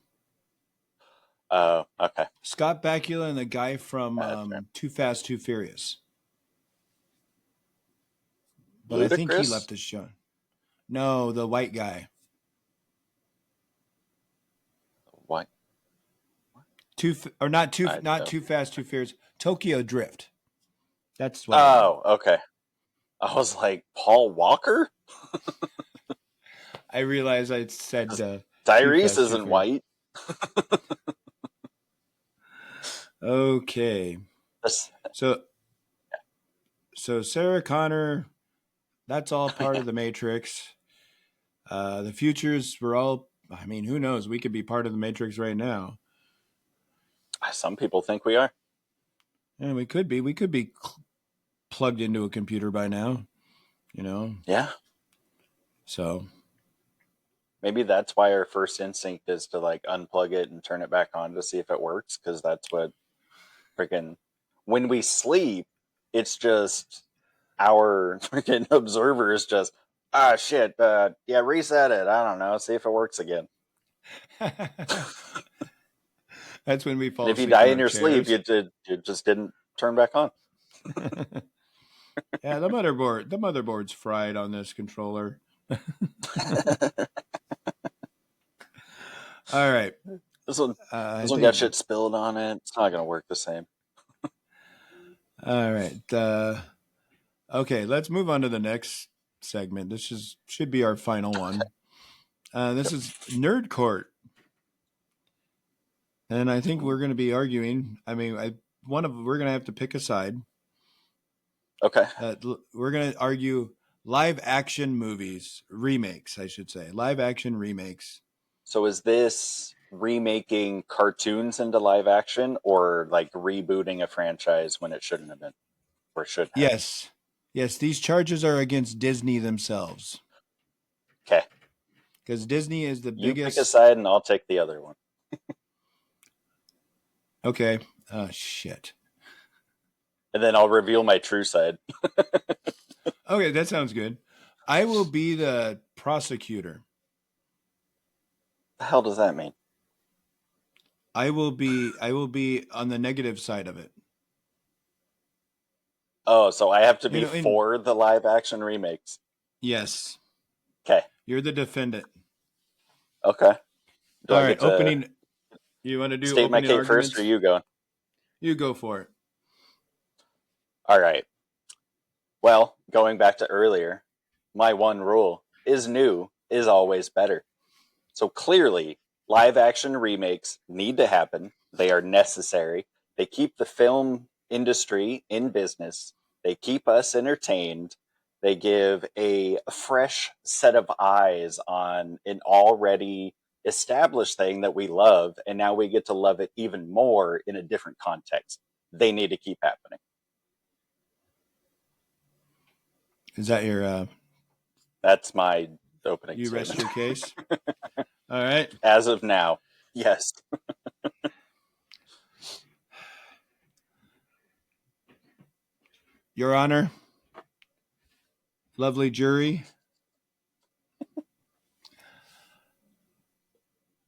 Oh, okay. Scott Bakula and the guy from That's right. Too Fast, Too Furious. But I think he left Ludacris? the show. No, the white guy. Why? I Not don't. Too Fast, Too Furious. Tokyo Drift. That's what I meant. Oh, okay. I was like, Paul Walker? I realized I said 'Cause Too Tyrese Fast, Too isn't Furious. white. Okay. This, So Sarah Connor, that's all part of the Matrix. The futures were all. I mean, who knows? We could be part of the Matrix right now, some people think we are. and we could be. We could be plugged into a computer by now. You know. Yeah. So Maybe that's why our first instinct is to like unplug it and turn it back on to see if it works. Because that's what freaking when we sleep, it's just our freaking observer is just shit. Yeah, reset it. I don't know. See if it works again. that's when we And fall if you asleep die in in our your sleep, chairs. you just didn't turn back on. Yeah, the motherboard's fried on this controller. All right. This one, I this one got think. shit spilled on it. It's not gonna work the same. All right. Okay, let's move on to the next segment. Should be our final one. This Yep. is Nerd Court, and I think we're Ooh. going to be arguing. I mean, we're going to have to pick a side. Okay. We're going to argue live action movies remakes. I should say live action remakes. So is this remaking cartoons into live action or like rebooting a franchise when it shouldn't have been or should have? Yes, yes. These charges are against Disney themselves Okay. because Disney is the You pick a biggest. side and I'll take the other one. Okay. Oh shit. And then I'll reveal my true side. Okay, that sounds good. I will be the prosecutor. The hell does that mean? I will be on the negative side of it. Oh, so I have to You be know, in for the live action remakes. yes, Okay. you're the defendant. Okay. Do All I right, get to opening. You want to do state my opening case first or arguments? you going? You go for it. All right. Well, going back to earlier, my one rule is new is always better. So clearly, live action remakes need to happen. They are necessary. They keep the film industry in business. They keep us entertained. They give a fresh set of eyes on an already established thing that we love, and now we get to love it even more in a different context. They need to keep happening. Is that your? That's my opening You rest statement. your case. All right. As of now, yes. Your Honor, lovely jury.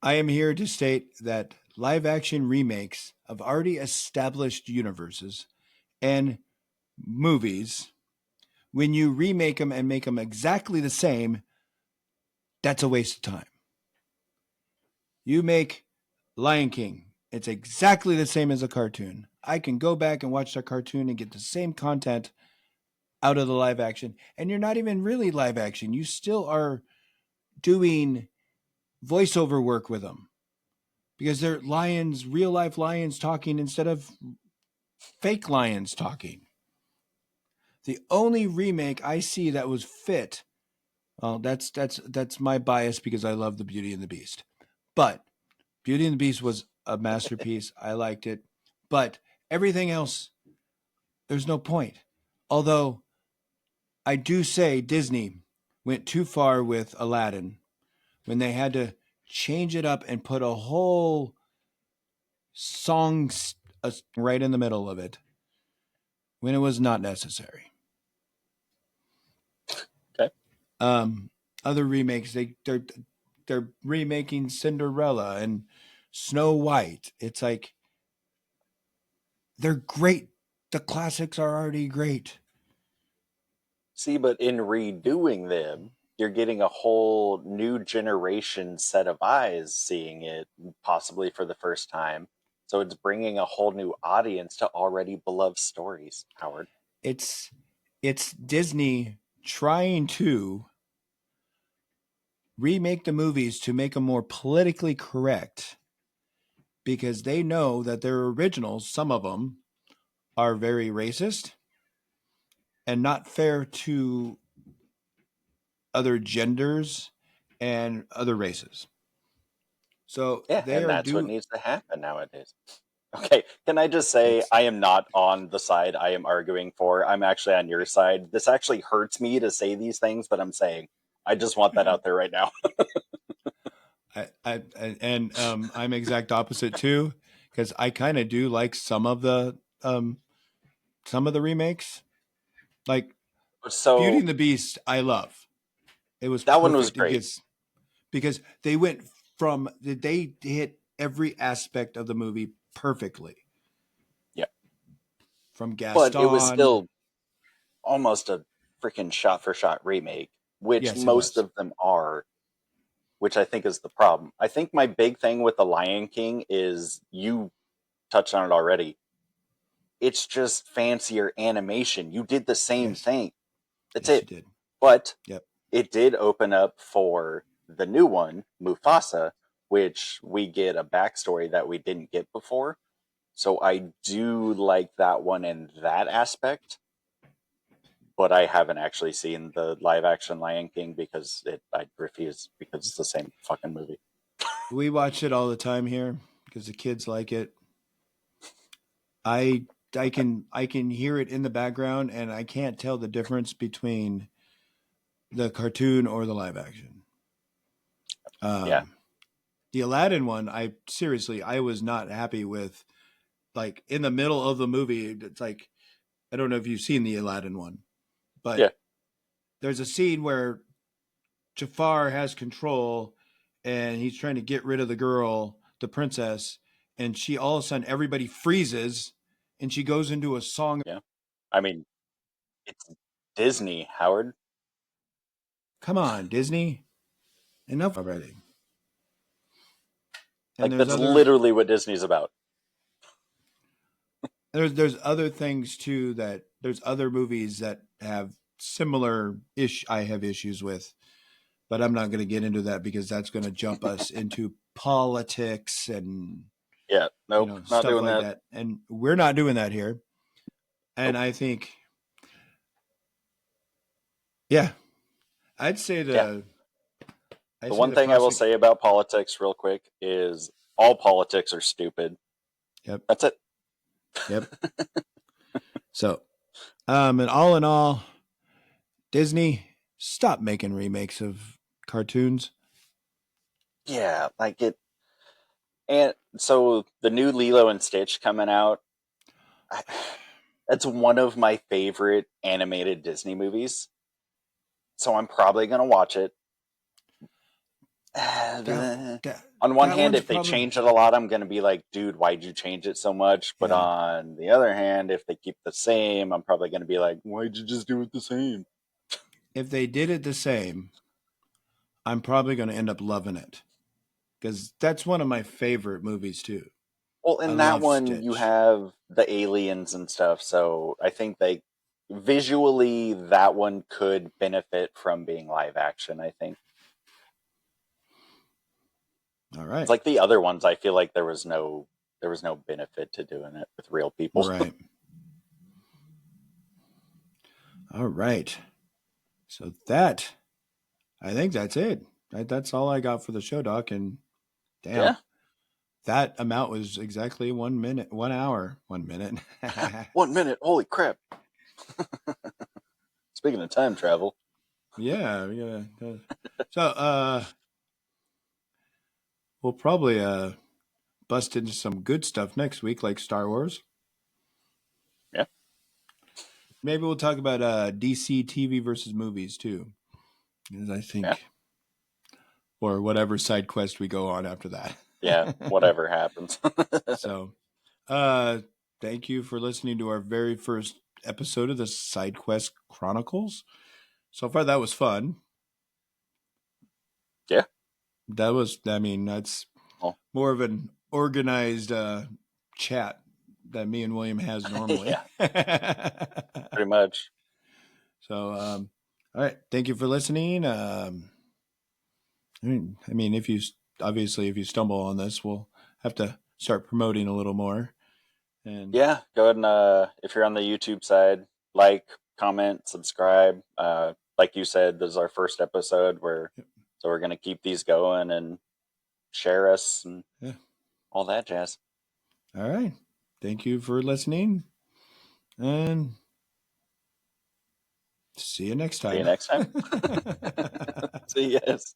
I am here to state that live action remakes of already established universes and movies, when you remake them and make them exactly the same, that's a waste of time. You make Lion King, it's exactly the same as a cartoon. I can go back and watch the cartoon and get the same content out of the live action. And you're not even really live action. You still are doing voiceover work with them because they're lions, real life lions talking instead of fake lions talking. The only remake I see that was fit, well, that's my bias because I love the Beauty and the Beast. But Beauty and the Beast was a masterpiece. I liked it. But everything else, there's no point. Although I do say Disney went too far with Aladdin when they had to change it up and put a whole song right in the middle of it when it was not necessary. Okay. Other remakes, they're remaking Cinderella and Snow White. It's like they're great. The classics are already great. See, but in redoing them, you're getting a whole new generation set of eyes seeing it, possibly for the first time. So it's bringing a whole new audience to already beloved stories, Howard. It's it's Disney trying to remake the movies to make them more politically correct because they know that their originals, some of them, are very racist and not fair to other genders and other races. So Yeah, they and are that's what due. needs to happen nowadays. Okay, can I just say It's I am not on the side I am arguing for. I'm actually on your side. This actually hurts me to say these things, but I'm saying I just want that out there right now. I'm exact opposite too because I kind of do like some of the remakes. Like Beauty So and the Beast, I love. It was that one was perfect. It great. gets because they went from they hit every aspect of the movie perfectly Yeah. from But it was Gaston. still almost a freaking shot for shot remake, which Yes, it most was. of them are, which I think is the problem. I think my big thing with The Lion King is you touched on it already. It's just fancier animation. You did the same Yes, thing. That's yes, you it. did. But Yep. it did open up for the new one, Mufasa, which we get a backstory that we didn't get before. So I do like that one in that aspect, but I haven't actually seen the live action Lion King because I refuse because it's the same fucking movie. We watch it all the time here because the kids like it. I I can hear it in the background and I can't tell the difference between the cartoon or the live action. Yeah, Um, the Aladdin one, I seriously, I was not happy with. Like in the middle of the movie, it's like I don't know if you've seen the Aladdin one, but yeah, there's a scene where Jafar has control and he's trying to get rid of the girl, the princess, and she all of a sudden everybody freezes and she goes into a song. yeah. I mean, it's Disney, Howard. Come on, Disney, enough already. And Like that's literally what Disney's about. there's other things too that there's other movies that have similar ish I have issues with, but I'm not going to get into that because that's going to jump us into politics and Yeah, nope, not stuff doing like that. that, and we're not doing that here. And Nope. I think, yeah, I'd say Yeah. the I The say one the thing I will prosec. say about politics, real quick, is all politics are stupid. Yep, That's it. yep. So, and all in all, Disney, stop making remakes of cartoons. Yeah, like it. And so the new Lilo and Stitch coming out, I, that's one of my favorite animated Disney movies. So I'm probably going to watch it. That On that one that hand, one's if they probably change it a lot, I'm going to be like, dude, why'd you change it so much? But yeah. on the other hand, if they keep the same, I'm probably going to be like, why'd you just do it the same? If they did it the same, I'm probably going to end up loving it because that's one of my favorite movies too. Well, I in that love one, you Stitch. have the aliens and stuff. So I think they visually, that one could benefit from being live action, I think. All It's right, like the other ones, I feel like there was no benefit to doing it with real people. right, all right. So that I think that's it. That's all I got for the show, Doc. And Yeah. damn, that amount was exactly 1 minute, 1 hour, 1 minute. 1 minute. Holy crap. Speaking of time travel. Yeah. So, we'll probably bust into some good stuff next week, like Star Wars. Yeah. Maybe we'll talk about DC TV versus movies too, because I think, or whatever side quest we go on after that. Yeah, whatever happens. So, thank you for listening to our very first episode of the Sidequest Chronicles. So far, that was fun. Yeah. That was, I mean, that's more of an organized chat that me and William has normally. Pretty much. So, all right. Thank you for listening. I mean, if you obviously if you stumble on this, we'll have to start promoting a little more. And yeah, go ahead and if you're on the YouTube side, like, comment, subscribe. Like you said, this is our first episode. So we're gonna keep these going and share us and all that jazz. All right. Thank you for listening. And see you next time. See you next time. See you guys.